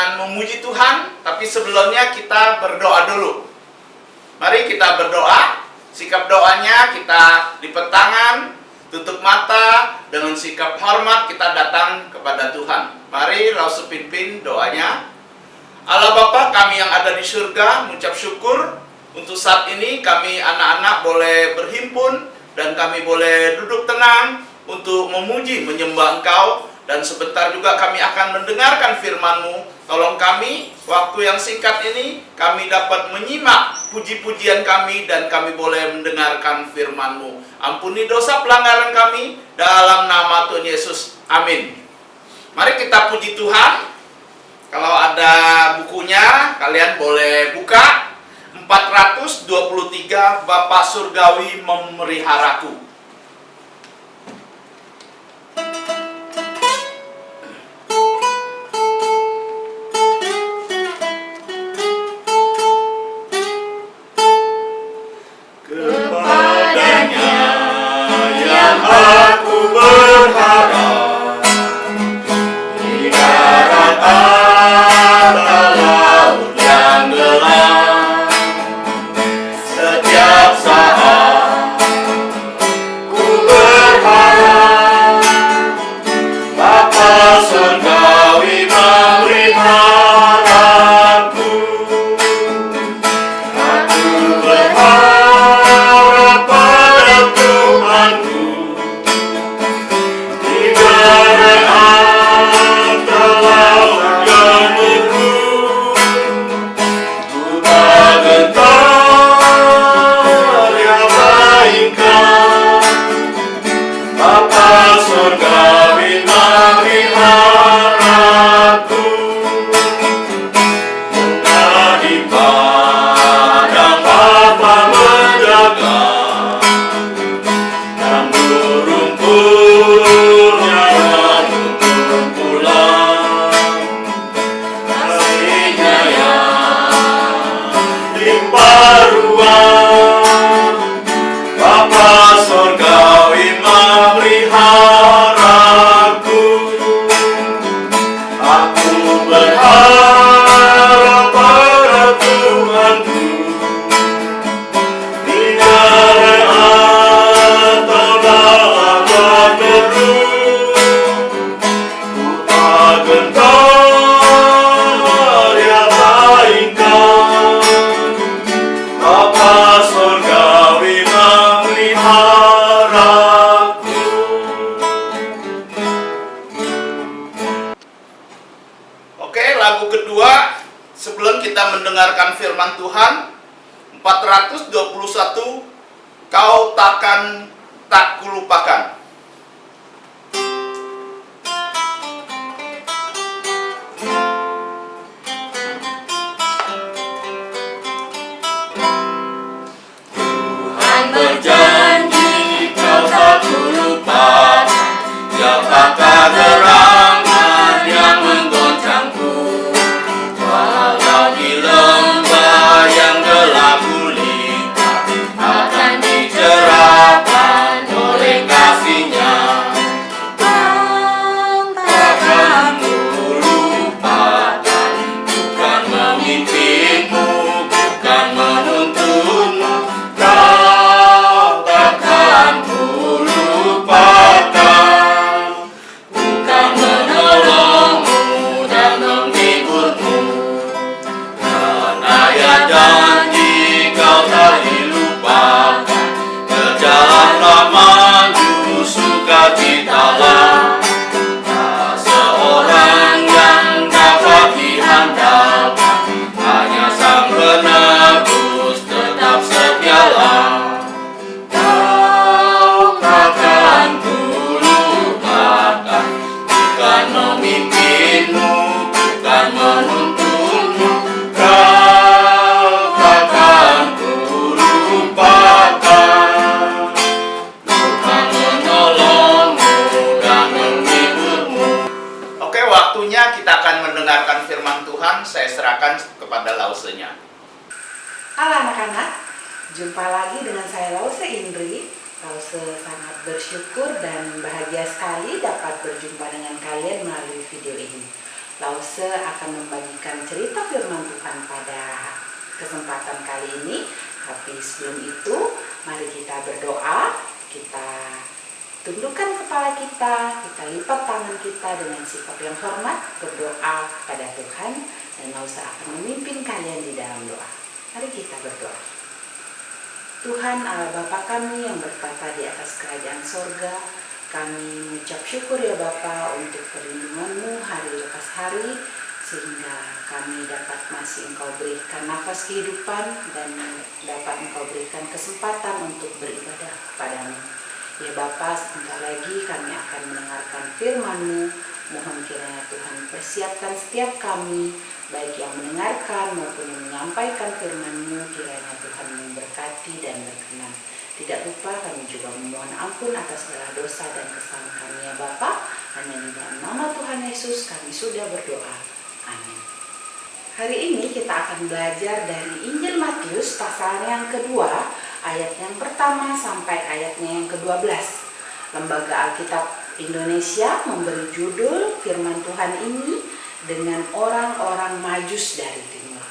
dengan memuji Tuhan, tapi sebelumnya kita berdoa dulu. Mari kita berdoa. Sikap doanya kita lipat tangan, tutup mata, dengan sikap hormat kita datang kepada Tuhan. Mari Lause pimpin doanya. Allah Bapa kami yang ada di surga, mengucap syukur untuk saat ini kami anak-anak boleh berhimpun dan kami boleh duduk tenang untuk memuji, menyembah Engkau. Dan sebentar juga kami akan mendengarkan firman-Mu. Tolong kami, waktu yang singkat ini, kami dapat menyimak puji-pujian kami dan kami boleh mendengarkan firman-Mu. Ampuni dosa pelanggaran kami, dalam nama Tuhan Yesus. Amin. Mari kita puji Tuhan. Kalau ada bukunya, kalian boleh buka. 423, Bapa Surgawi Memeliharaku. Lagu kedua, sebelum kita mendengarkan firman Tuhan, 421, Kau takkan tak kulupakan. Tuhan berjanji kau tak kulupakan, siapakah gerangan yang menggoncangku. Walau di lembah yang gelap gulita, akan dicerahkan oleh kasih-Nya. Kau takkan kulupakan, bukan memimpinmu, bukan menuntunmu. Kau takkan kulupakan, bukan menolongmu dan menghiburmu. Karena ya janji kau tak dilupakan, berjalanlah maju sukacitalah. Tak seorang yang dapat diandalkan, hanya Sang Penebus tetap setialah. Kau takkan kulupakan, bukan memimpinmu, bukan menuntunmu. Kau takkan kulupakan, bukan menolongmu dan menghiburmu. Oke, waktunya kita akan mendengarkan firman Tuhan. Saya serahkan kepada Lausenya. Halo anak-anak, jumpa lagi dengan saya Lause Indri. Lause sangat bersyukur dan bahagia sekali dapat berjumpa dengan kalian melalui video ini. Lause akan membagikan cerita firman Tuhan pada kesempatan kali ini. Tapi sebelum itu, mari kita berdoa. Kita tundukkan kepala kita lipat tangan kita dengan sikap yang hormat, berdoa kepada Tuhan, dan Lause akan memimpin kalian di dalam doa. Mari kita berdoa. Tuhan Allah Bapa kami yang bertata di atas kerajaan sorga, kami mengucap syukur ya Bapa untuk perlindungan-Mu hari lepas hari, sehingga kami dapat masih Engkau berikan nafas kehidupan dan dapat Engkau berikan kesempatan untuk beribadah kepadamu. Ya Bapa, sebentar lagi kami akan mendengarkan firman-Mu. Mohon kiranya Tuhan persiapkan setiap kami, baik yang mendengarkan maupun yang menyampaikan firman-Mu, kiranya Tuhan memberkati dan berkenan. Tidak lupa kami juga memohon ampun atas segala dosa dan kesalahan kami ya Bapa. Hanya di dalam nama Tuhan Yesus kami sudah berdoa. Amin. Hari ini kita akan belajar dari Injil Matius pasal yang kedua, ayat yang pertama sampai ayatnya yang ke-12. Lembaga Alkitab Indonesia memberi judul firman Tuhan ini dengan orang-orang Majus dari timur.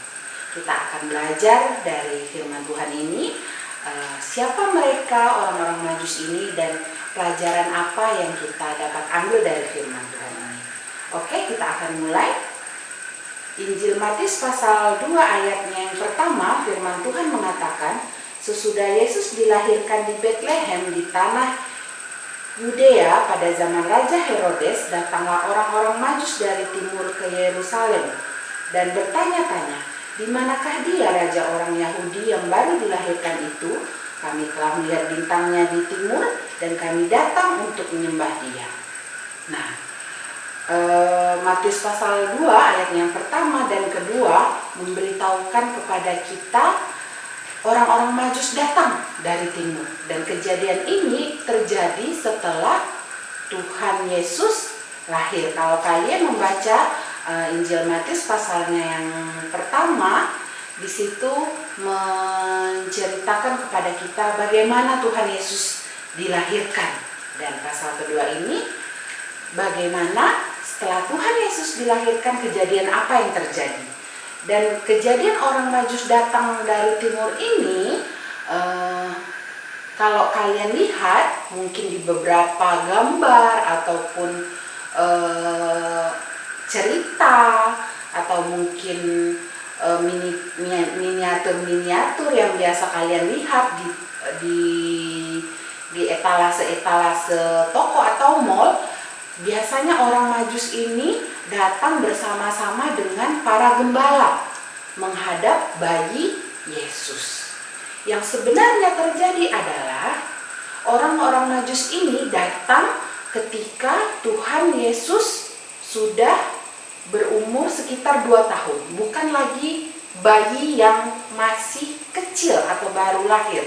Kita akan belajar dari firman Tuhan ini, siapa mereka orang-orang Majus ini dan pelajaran apa yang kita dapat ambil dari firman Tuhan ini. Oke, kita akan mulai. Injil Matius pasal 2 ayatnya yang pertama, firman Tuhan mengatakan, sesudah Yesus dilahirkan di Betlehem di tanah Yudea pada zaman Raja Herodes, datanglah orang-orang Majus dari timur ke Yerusalem dan bertanya-tanya, di manakah dia raja orang Yahudi yang baru dilahirkan itu? Kami telah melihat bintangnya di timur dan kami datang untuk menyembah dia. Nah, Matius pasal 2 ayat yang pertama dan kedua memberitahukan kepada kita orang-orang Majus datang dari timur. Dan kejadian ini terjadi setelah Tuhan Yesus lahir. Kalau kalian membaca Injil Matius pasalnya yang pertama, di situ menceritakan kepada kita bagaimana Tuhan Yesus dilahirkan. Dan pasal kedua ini bagaimana setelah Tuhan Yesus dilahirkan, kejadian apa yang terjadi. Dan kejadian orang Majus datang dari timur ini, kalau kalian lihat mungkin di beberapa gambar ataupun cerita atau mungkin miniatur yang biasa kalian lihat di etalase toko atau mall, biasanya orang Majus ini datang bersama-sama dengan para gembala menghadap bayi Yesus. Yang sebenarnya terjadi adalah orang-orang Majus ini datang ketika Tuhan Yesus sudah berumur sekitar 2 tahun, bukan lagi bayi yang masih kecil atau baru lahir.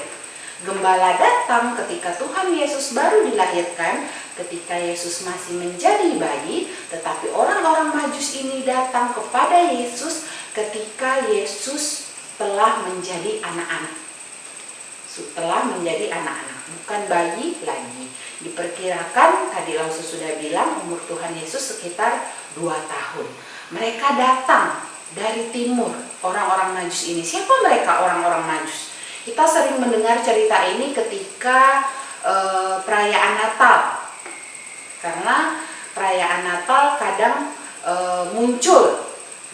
Gembala datang ketika Tuhan Yesus baru dilahirkan, ketika Yesus masih menjadi bayi, tetapi orang-orang Majus ini datang kepada Yesus ketika Yesus telah menjadi anak-anak. Setelah menjadi anak-anak, bukan bayi lagi. Diperkirakan, tadi Lause sudah bilang, umur Tuhan Yesus sekitar 2 tahun. Mereka datang dari timur, orang-orang Majus ini. Siapa mereka orang-orang Majus? Kita sering mendengar cerita ini ketika perayaan Natal. Karena perayaan Natal kadang muncul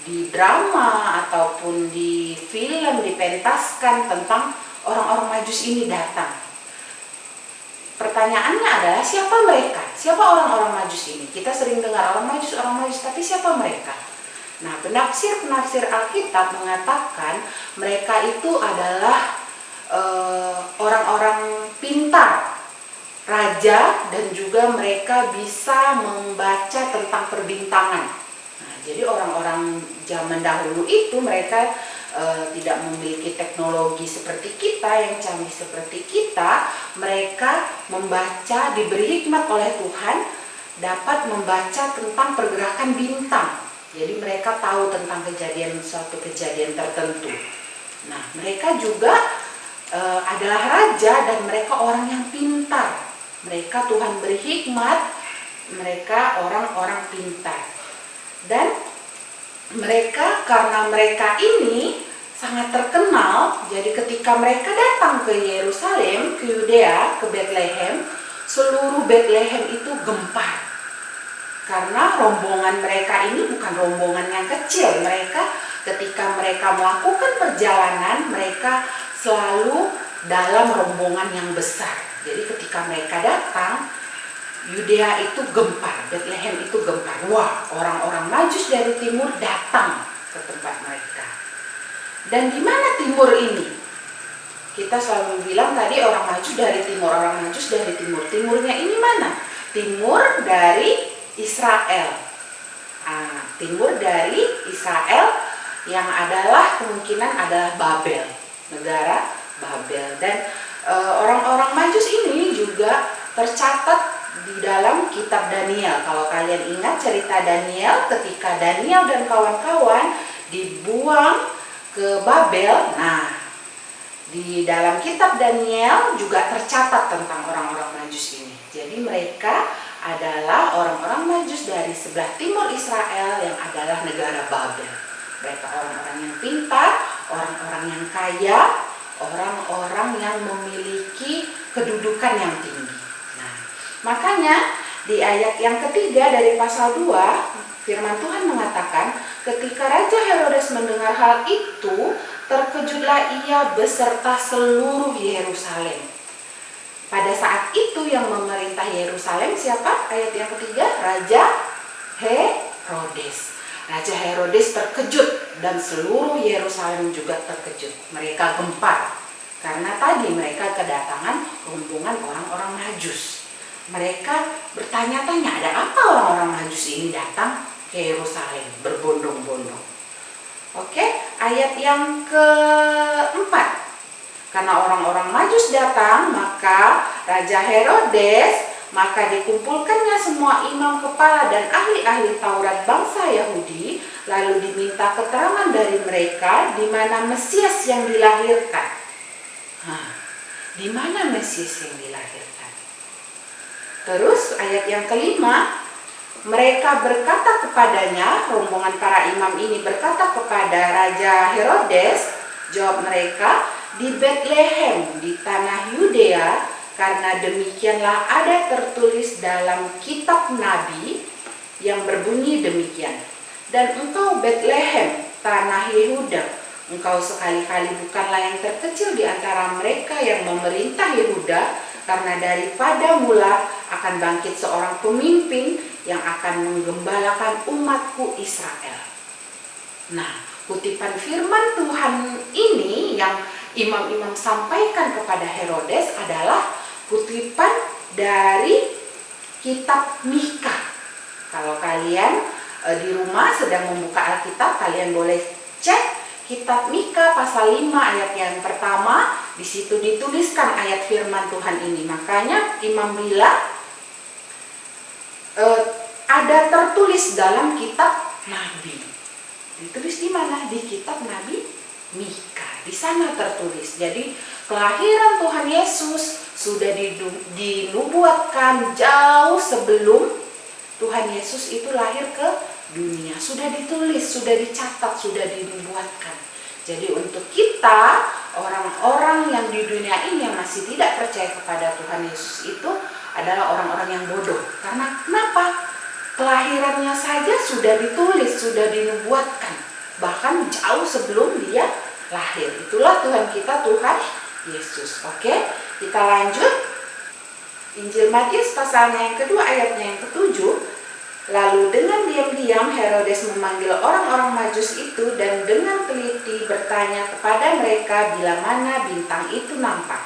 di drama ataupun di film, dipentaskan tentang orang-orang Majus ini datang. Pertanyaannya adalah siapa mereka? Siapa orang-orang Majus ini? Kita sering dengar orang Majus, tapi siapa mereka? Nah, penafsir Alkitab mengatakan mereka itu adalah orang-orang pintar, raja, dan juga mereka bisa membaca tentang perbintangan. Nah, jadi orang-orang zaman dahulu itu mereka tidak memiliki teknologi seperti kita, yang canggih seperti kita. Mereka membaca, diberi hikmat oleh Tuhan, dapat membaca tentang pergerakan bintang. Jadi mereka tahu tentang suatu kejadian tertentu. Nah, mereka juga adalah raja dan mereka orang yang pintar. Mereka Tuhan beri hikmat, mereka orang-orang pintar. Dan karena mereka ini sangat terkenal, jadi ketika mereka datang ke Yerusalem, ke Yudea, ke Bethlehem, seluruh Bethlehem itu gempar. Karena rombongan mereka ini bukan rombongan yang kecil. Ketika mereka melakukan perjalanan, mereka selalu dalam rombongan yang besar. Jadi ketika mereka datang, Yudea itu gempar, Bethlehem itu gempar. Wah, orang-orang Majus dari timur datang ke tempat mereka. Dan di mana timur ini? Kita selalu bilang tadi orang Majus dari timur, orang Majus dari timur. Timurnya ini mana? Timur dari Israel. Timur dari Israel yang kemungkinan adalah Babel, negara Babel. Dan orang-orang Majus ini juga tercatat di dalam kitab Daniel. Kalau kalian ingat cerita Daniel, ketika Daniel dan kawan-kawan dibuang ke Babel, nah di dalam kitab Daniel juga tercatat tentang orang-orang Majus ini. Jadi mereka adalah orang-orang Majus dari sebelah timur Israel yang adalah negara Babel. Mereka orang-orang yang pintar, orang-orang yang kaya, orang-orang yang memiliki kedudukan yang tinggi. Nah, makanya di ayat yang ketiga dari pasal 2, firman Tuhan mengatakan, ketika Raja Herodes mendengar hal itu, terkejutlah ia beserta seluruh Yerusalem. Pada saat itu yang memerintah Yerusalem siapa? Ayat yang ketiga, Raja Herodes. Raja Herodes terkejut dan seluruh Yerusalem juga terkejut. Mereka gempar karena tadi mereka kedatangan rombongan orang-orang Majus. Mereka bertanya-tanya, ada apa orang-orang Majus ini datang ke Yerusalem berbondong-bondong. Oke, ayat yang keempat. Karena orang-orang Majus datang, maka Raja Herodes, maka dikumpulkannya semua imam kepala dan ahli-ahli Taurat bangsa Yahudi, lalu diminta keterangan dari mereka di mana Mesias yang dilahirkan. Di mana Mesias yang dilahirkan? Terus ayat yang kelima, mereka berkata kepadanya, rombongan para imam ini berkata kepada Raja Herodes, jawab mereka, di Bethlehem di tanah Yudea, karena demikianlah ada tertulis dalam kitab Nabi yang berbunyi demikian. Dan engkau Bethlehem, tanah Yehuda, engkau sekali-kali bukanlah yang terkecil di antara mereka yang memerintah Yehuda, karena daripada mula akan bangkit seorang pemimpin yang akan menggembalakan umatku Israel. Nah, kutipan firman Tuhan ini yang imam-imam sampaikan kepada Herodes adalah kutipan dari kitab Mikha. Kalau kalian di rumah sedang membuka Alkitab, kalian boleh cek kitab Mikha pasal 5 ayat yang pertama. Di situ dituliskan ayat firman Tuhan ini. Makanya Imam bilang ada tertulis dalam kitab Nabi. Ditulis di mana? Di kitab Nabi Mikha. Di sana tertulis. Jadi kelahiran Tuhan Yesus sudah dinubuatkan jauh sebelum Tuhan Yesus itu lahir ke dunia. Sudah ditulis, sudah dicatat, sudah dinubuatkan. Jadi untuk kita, orang-orang yang di dunia ini yang masih tidak percaya kepada Tuhan Yesus itu adalah orang-orang yang bodoh. Karena kenapa? Kelahirannya saja sudah ditulis, sudah dinubuatkan. Bahkan jauh sebelum dia lahir. Itulah Tuhan kita, Tuhan Yesus. Oke, kita lanjut. Injil Matius pasalnya yang kedua ayatnya yang ke-7. Lalu dengan diam-diam Herodes memanggil orang-orang Majus itu dan dengan teliti bertanya kepada mereka bila mana bintang itu nampak.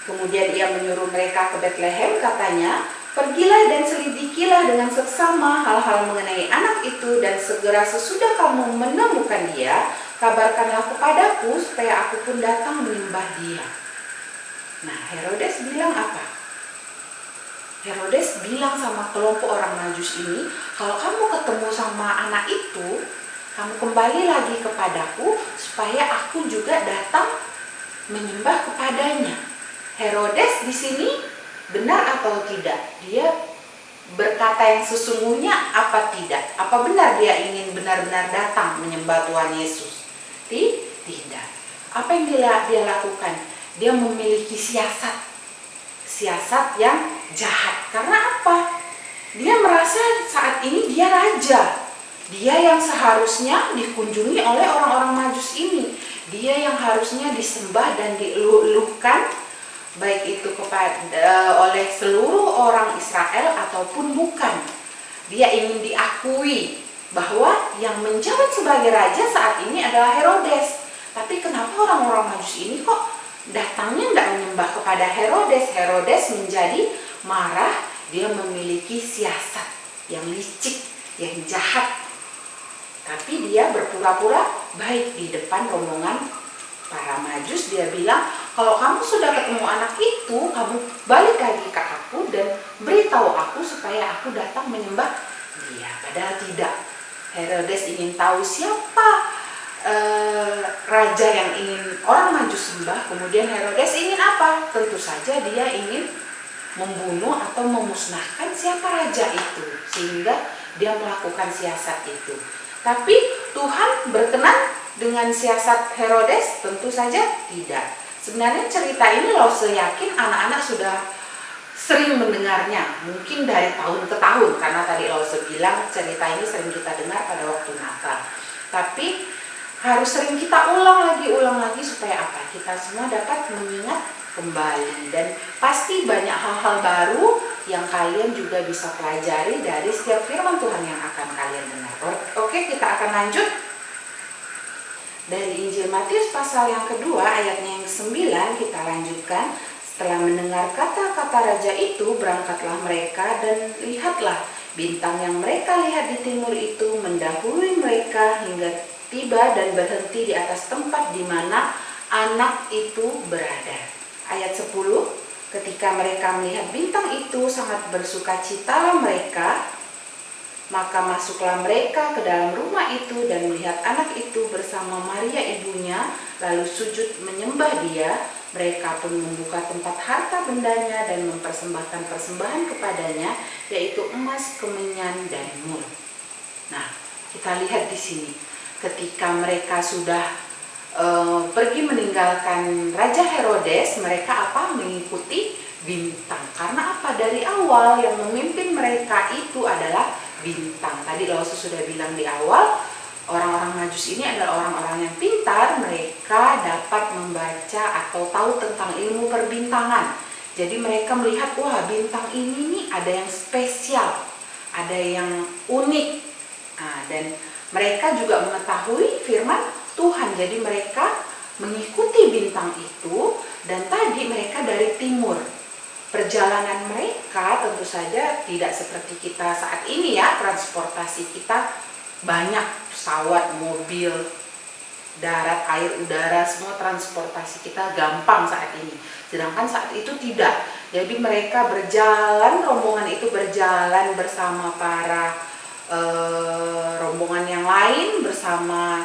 Kemudian ia menyuruh mereka ke Bethlehem, katanya, pergilah dan selidikilah dengan seksama hal-hal mengenai anak itu, dan segera sesudah kamu menemukan dia, kabarkanlah kepadaku supaya aku pun datang menyembah dia. Nah, Herodes bilang apa? Herodes bilang sama kelompok orang Majus ini, kalau kamu ketemu sama anak itu, kamu kembali lagi kepadaku supaya aku juga datang menyembah kepadanya. Herodes di sini benar atau tidak? Dia berkata yang sesungguhnya apa tidak? Apa benar dia ingin benar-benar datang menyembah Tuhan Yesus? Tidak. Apa yang dia lakukan? Dia memiliki siasat yang jahat. Karena apa? Dia merasa saat ini dia raja. Dia yang seharusnya dikunjungi oleh orang-orang Majus ini. Dia yang harusnya disembah dan dieluluhkan, baik itu oleh seluruh orang Israel ataupun bukan. Dia ingin diakui bahwa yang menjabat sebagai raja saat ini adalah Herodes. Tapi kenapa orang-orang Majus ini kok datangnya tidak menyembah kepada Herodes? Herodes menjadi marah. Dia memiliki siasat yang licik, yang jahat. Tapi dia berpura-pura baik di depan rombongan para Majus. Dia bilang, kalau kamu sudah ketemu anak itu, kamu balik lagi ke aku dan beritahu aku supaya aku datang menyembah dia. Padahal tidak. Herodes ingin tahu siapa raja yang ingin orang Majus sembah. Kemudian Herodes ingin apa? Tentu saja dia ingin membunuh atau memusnahkan siapa raja itu, sehingga dia melakukan siasat itu. Tapi Tuhan berkenan dengan siasat Herodes? Tentu saja tidak. Sebenarnya cerita ini Lause yakin anak-anak sudah sering mendengarnya, mungkin dari tahun ke tahun, karena tadi Lause bilang cerita ini sering kita dengar pada waktu Natal. Tapi harus sering kita ulang lagi supaya apa? Kita semua dapat mengingat kembali, dan pasti banyak hal-hal baru yang kalian juga bisa pelajari dari setiap firman Tuhan yang akan kalian dengar. Oke, kita akan lanjut dari Injil Matius pasal yang kedua ayatnya yang 9. Kita lanjutkan. Setelah mendengar kata-kata raja itu, berangkatlah mereka, dan lihatlah bintang yang mereka lihat di timur itu mendahului mereka hingga tiba dan berhenti di atas tempat di mana anak itu berada. Ayat 10, ketika mereka melihat bintang itu, sangat bersukacitalah mereka. Maka masuklah mereka ke dalam rumah itu dan melihat anak itu bersama Maria ibunya, lalu sujud menyembah dia. Mereka pun membuka tempat harta bendanya dan mempersembahkan persembahan kepadanya, yaitu emas, kemenyan, dan mur. Nah, kita lihat di sini, ketika mereka sudah pergi meninggalkan Raja Herodes, mereka apa? Mengikuti bintang. Karena apa? Dari awal yang memimpin mereka itu adalah bintang. Tadi Lause sudah bilang di awal, orang-orang Majus ini adalah orang-orang yang pintar. Mereka dapat membaca atau tahu tentang ilmu perbintangan. Jadi mereka melihat, wah, bintang ini nih ada yang spesial, ada yang unik. Nah, dan mereka juga mengetahui firman Tuhan. Jadi mereka mengikuti bintang itu, dan tadi mereka dari timur. Perjalanan mereka tentu saja tidak seperti kita saat ini ya. Transportasi kita banyak, pesawat, mobil, darat, air, udara, semua transportasi kita gampang saat ini. Sedangkan saat itu tidak. Jadi mereka berjalan, rombongan itu berjalan bersama para rombongan yang lain, bersama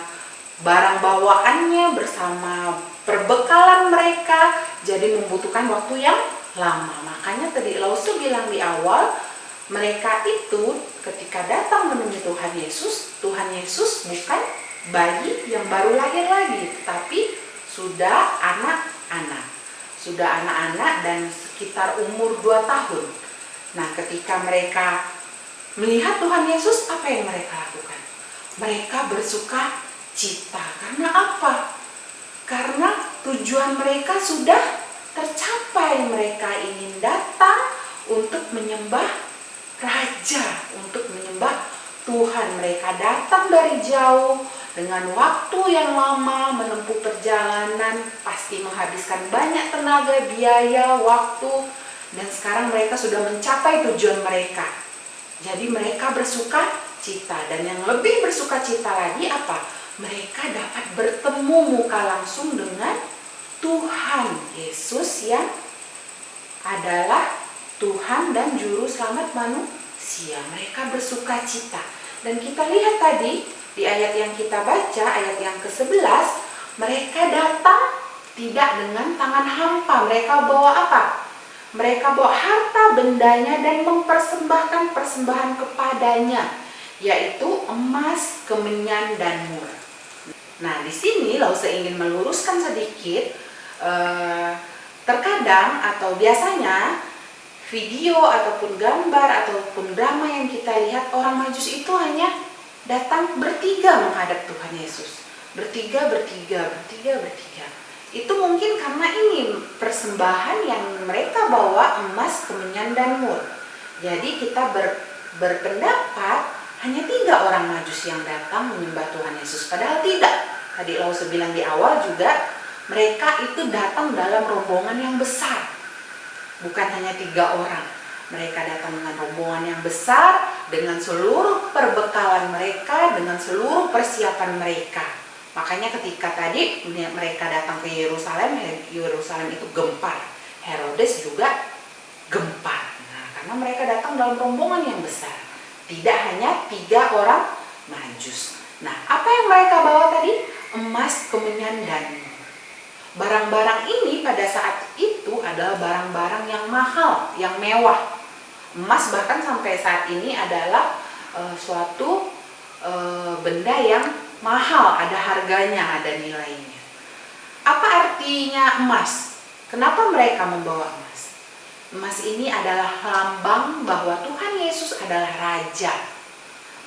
barang bawaannya, bersama perbekalan mereka. Jadi membutuhkan waktu yang lama. Makanya tadi Lause bilang di awal, mereka itu ketika datang menemui Tuhan Yesus bukan bayi yang baru lahir lagi, tapi sudah anak-anak. Sudah anak-anak dan sekitar umur 2 tahun. Nah, ketika mereka melihat Tuhan Yesus, apa yang mereka lakukan? Mereka bersuka cita. Karena apa? Karena tujuan mereka sudah tercapai. Mereka ingin datang untuk menyembah Raja, untuk menyembah Tuhan. Mereka datang dari jauh dengan waktu yang lama, menempuh perjalanan, pasti menghabiskan banyak tenaga, biaya, waktu, dan sekarang mereka sudah mencapai tujuan mereka. Jadi mereka bersuka cita, dan yang lebih bersuka cita lagi apa? Mereka dapat bertemu muka langsung dengan Tuhan Yesus yang adalah Tuhan dan Juru Selamat manusia. Mereka bersuka cita. Dan kita lihat tadi di ayat yang kita baca, ayat yang ke-11, mereka datang tidak dengan tangan hampa. Mereka bawa apa? Mereka bawa harta bendanya dan mempersembahkan persembahan kepadanya, yaitu emas, kemenyan, dan mur. Nah, di sini Lause ingin meluruskan sedikit, terkadang atau biasanya video ataupun gambar ataupun drama yang kita lihat, orang Majus itu hanya datang bertiga menghadap Tuhan Yesus. Bertiga. Itu mungkin karena ini persembahan yang mereka bawa emas, kemenyan, dan mur. Jadi kita berpendapat hanya 3 orang Majus yang datang menyembah Tuhan Yesus. Padahal tidak. Tadi Lause bilang di awal juga, mereka itu datang dalam rombongan yang besar. Bukan hanya 3 orang. Mereka datang dengan rombongan yang besar, dengan seluruh perbekalan mereka, dengan seluruh persiapan mereka. Makanya ketika tadi mereka datang ke Yerusalem, Yerusalem itu gempar. Herodes juga gempar. Nah, karena mereka datang dalam rombongan yang besar. Tidak hanya 3 orang Majus. Nah, apa yang mereka bawa tadi? Emas, kemenyan, dan mur. Barang-barang ini pada saat itu adalah barang-barang yang mahal, yang mewah. Emas bahkan sampai saat ini adalah suatu benda yang mahal, ada harganya, ada nilainya. Apa artinya emas? Kenapa mereka membawa emas? Emas ini adalah lambang bahwa Tuhan Yesus adalah Raja.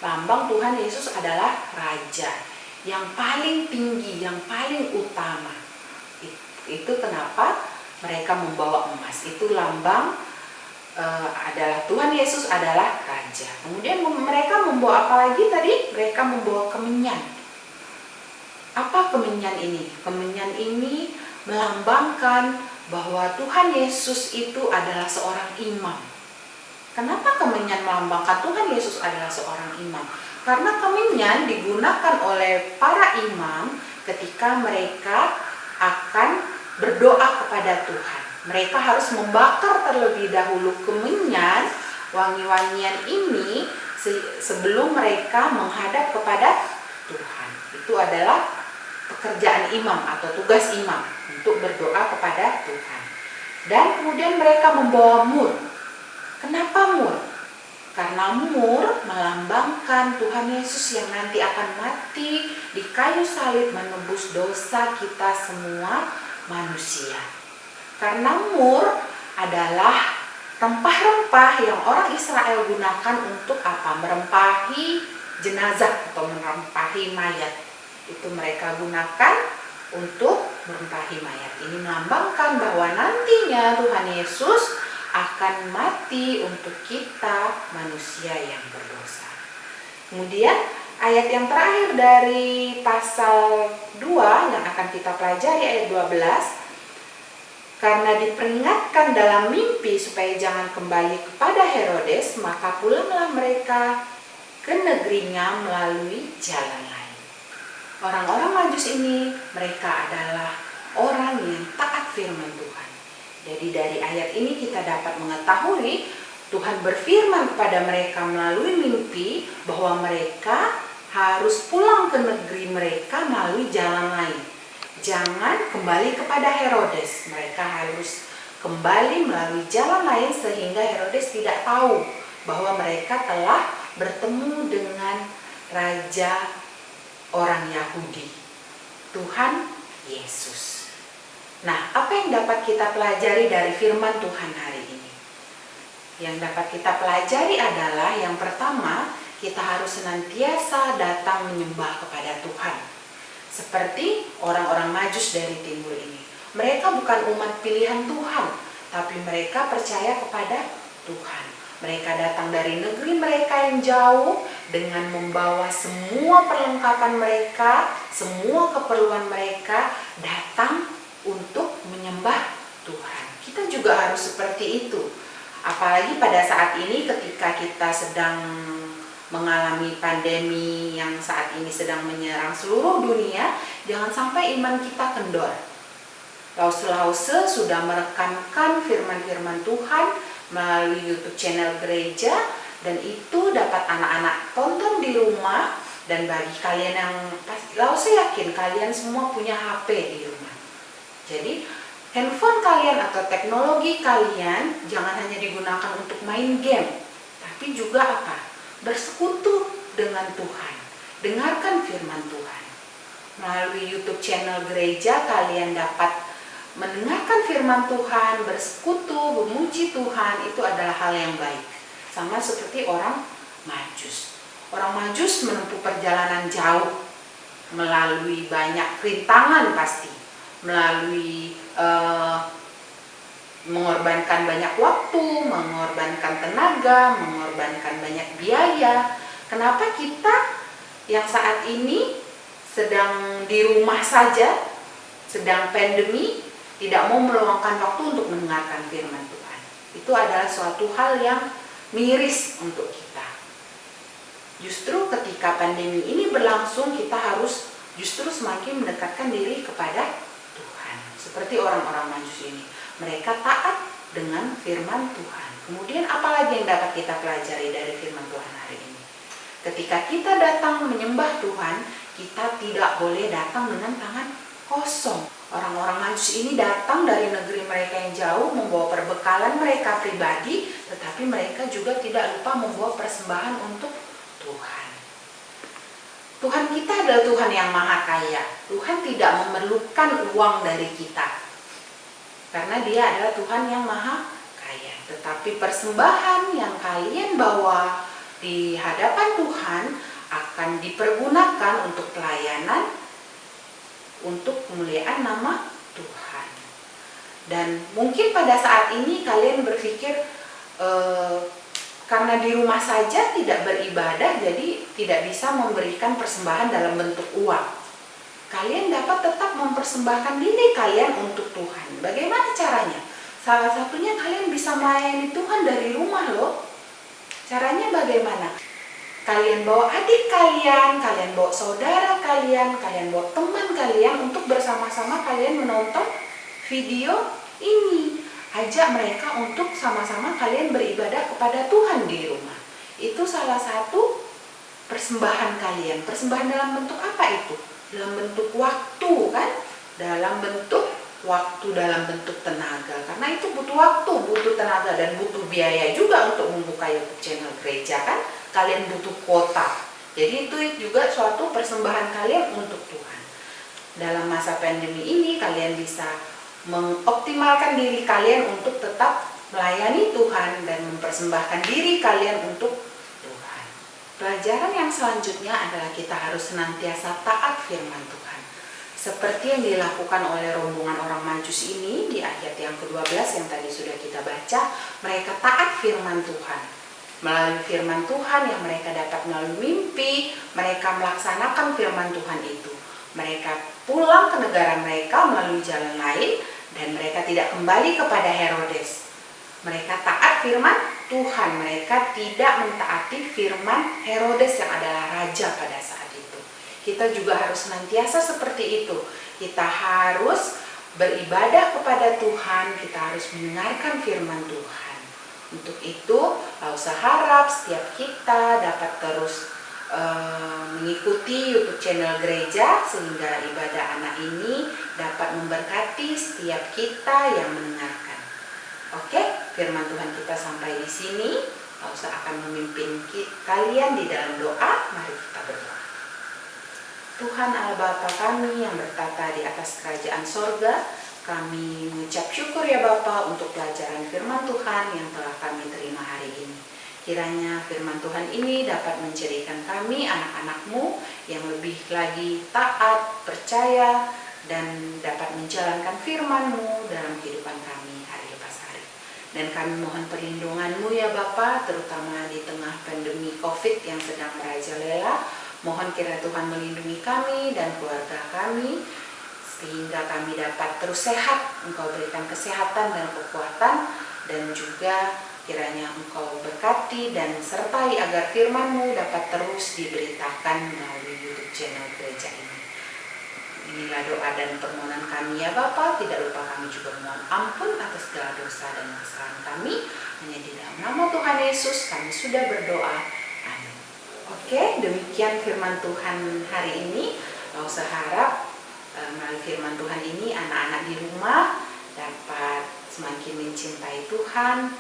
Lambang Tuhan Yesus adalah Raja yang paling tinggi, yang paling utama. Itu kenapa mereka membawa emas. Itu lambang adalah Tuhan Yesus adalah Raja. Kemudian mereka membawa apa lagi tadi? Mereka membawa kemenyan. Apa kemenyan ini? Kemenyan ini melambangkan bahwa Tuhan Yesus itu adalah seorang imam. Kenapa kemenyan melambangkan Tuhan Yesus adalah seorang imam? Karena kemenyan digunakan oleh para imam ketika mereka akan berdoa kepada Tuhan. Mereka harus membakar terlebih dahulu kemenyan, wangi-wangian ini sebelum mereka menghadap kepada Tuhan. Itu adalah pekerjaan imam atau tugas imam untuk berdoa kepada Tuhan. Dan kemudian mereka membawa mur. Kenapa mur? Karena mur melambangkan Tuhan Yesus yang nanti akan mati di kayu salib menebus dosa kita semua manusia. Karena mur adalah rempah-rempah yang orang Israel gunakan untuk apa? Merempahi jenazah atau merempahi mayat. Itu mereka gunakan untuk merempahi mayat. Ini melambangkan bahwa nantinya Tuhan Yesus akan mati untuk kita manusia yang berdosa. Kemudian ayat yang terakhir dari pasal 2 yang akan kita pelajari, ayat 12. Karena diperingatkan dalam mimpi supaya jangan kembali kepada Herodes, maka pulanglah mereka ke negerinya melalui jalan lain. Orang-orang Majus ini, mereka adalah orang yang taat firman Tuhan. Jadi dari ayat ini kita dapat mengetahui Tuhan berfirman kepada mereka melalui mimpi bahwa mereka harus pulang ke negeri mereka melalui jalan lain. Jangan kembali kepada Herodes. Mereka harus kembali melalui jalan lain sehingga Herodes tidak tahu bahwa mereka telah bertemu dengan Raja orang Yahudi, Tuhan Yesus. Nah, apa yang dapat kita pelajari dari firman Tuhan hari ini? Yang dapat kita pelajari adalah yang pertama, kita harus senantiasa datang menyembah kepada Tuhan. Seperti orang-orang Majus dari timur ini. Mereka bukan umat pilihan Tuhan, tapi mereka percaya kepada Tuhan. Mereka datang dari negeri mereka yang jauh dengan membawa semua perlengkapan mereka, semua keperluan mereka, datang untuk menyembah Tuhan. Kita juga harus seperti itu. Apalagi pada saat ini ketika kita sedang mengalami pandemi yang saat ini sedang menyerang seluruh dunia, jangan sampai iman kita kendor. Lause sudah merekamkan firman-firman Tuhan melalui YouTube channel gereja, dan itu dapat anak-anak tonton di rumah. Dan bagi kalian yang Lause yakin kalian semua punya HP di rumah. Jadi handphone kalian atau teknologi kalian jangan hanya digunakan untuk main game, tapi juga apa? Bersekutu dengan Tuhan. Dengarkan firman Tuhan. Melalui YouTube channel gereja kalian dapat mendengarkan firman Tuhan, bersekutu, memuji Tuhan, itu adalah hal yang baik. Sama seperti orang Majus. Orang Majus menempuh perjalanan jauh melalui banyak rintangan pasti, melalui mengorbankan banyak waktu, mengorbankan tenaga, mengorbankan banyak biaya. Kenapa kita yang saat ini sedang di rumah saja, sedang pandemi, tidak mau meluangkan waktu untuk mendengarkan firman Tuhan? Itu adalah suatu hal yang miris untuk kita. Justru ketika pandemi ini berlangsung, kita harus justru semakin mendekatkan diri kepada Tuhan. Seperti orang-orang Majus ini, mereka taat dengan firman Tuhan. Kemudian apalagi yang dapat kita pelajari dari firman Tuhan hari ini? Ketika kita datang menyembah Tuhan, kita tidak boleh datang dengan tangan kosong. Orang-orang Majus ini datang dari negeri mereka yang jauh, membawa perbekalan mereka pribadi, tetapi mereka juga tidak lupa membawa persembahan untuk Tuhan. Tuhan kita adalah Tuhan yang maha kaya. Tuhan tidak memerlukan uang dari kita, karena Dia adalah Tuhan yang maha kaya. Tetapi persembahan yang kalian bawa di hadapan Tuhan akan dipergunakan untuk pelayanan, untuk kemuliaan nama Tuhan. Dan mungkin pada saat ini kalian berpikir karena di rumah saja tidak beribadah, jadi tidak bisa memberikan persembahan dalam bentuk uang. Kalian dapat tetap mempersembahkan diri kalian untuk Tuhan. Bagaimana caranya? Salah satunya kalian bisa melayani Tuhan dari rumah loh. Caranya bagaimana? Kalian bawa adik kalian, kalian bawa saudara kalian, kalian bawa teman kalian untuk bersama-sama kalian menonton video ini. Ajak mereka untuk sama-sama kalian beribadah kepada Tuhan di rumah. Itu salah satu persembahan kalian. Persembahan dalam bentuk apa itu? Dalam bentuk waktu kan? Dalam bentuk waktu, dalam bentuk tenaga. Karena itu butuh waktu, butuh tenaga, dan butuh biaya juga untuk membuka YouTube channel gereja kan? Kalian butuh kuota. Jadi itu juga suatu persembahan kalian untuk Tuhan. Dalam masa pandemi ini kalian bisa mengoptimalkan diri kalian untuk tetap melayani Tuhan dan mempersembahkan diri kalian untuk Tuhan. Pelajaran yang selanjutnya adalah kita harus senantiasa taat firman Tuhan. Seperti yang dilakukan oleh rombongan orang Majus ini di ayat yang ke-12 yang tadi sudah kita baca, mereka taat firman Tuhan. Melalui firman Tuhan yang mereka dapat melalui mimpi, mereka melaksanakan firman Tuhan itu. Mereka pulang ke negara mereka melalui jalan lain, dan mereka tidak kembali kepada Herodes. Mereka taat firman Tuhan, mereka tidak mentaati firman Herodes yang adalah raja pada saat itu. Kita juga harus senantiasa seperti itu. Kita harus beribadah kepada Tuhan, kita harus mendengarkan firman Tuhan. Untuk itu, saya harap setiap kita dapat terus mengikuti YouTube channel gereja, sehingga ibadah anak ini dapat memberkati setiap kita yang mendengarkan. Oke, firman Tuhan kita sampai di sini. Saya akan memimpin kalian di dalam doa. Mari kita berdoa. Tuhan Allah Bapa kami yang bertata di atas kerajaan sorga, kami mengucap syukur ya Bapa untuk pelajaran firman Tuhan yang telah kami terima hari ini. Kiranya firman Tuhan ini dapat menjadikan kami anak-anak-Mu yang lebih lagi taat, percaya, dan dapat menjalankan firman-Mu dalam kehidupan kami hari lepas hari. Dan kami mohon perlindungan-Mu ya Bapa, terutama di tengah pandemi COVID yang sedang merajalela. Mohon kiranya Tuhan melindungi kami dan keluarga kami, sehingga kami dapat terus sehat. Engkau berikan kesehatan dan kekuatan, dan juga kiranya Engkau berkati dan sertai agar firman-Mu dapat terus diberitakan melalui YouTube channel gereja ini. Inilah doa dan permohonan kami ya Bapa. Tidak lupa kami juga mohon ampun atas segala dosa dan kesalahan kami. Hanya di dalam nama Tuhan Yesus kami sudah berdoa. Amin. Oke, demikian firman Tuhan hari ini. Saya harap melalui firman Tuhan ini anak-anak di rumah dapat semakin mencintai Tuhan,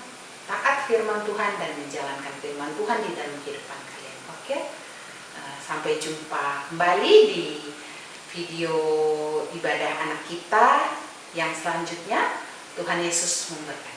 taat firman Tuhan, dan menjalankan firman Tuhan di dalam kehidupan kalian. Oke? Sampai jumpa kembali di video ibadah anak kita yang selanjutnya. Tuhan Yesus memberkati.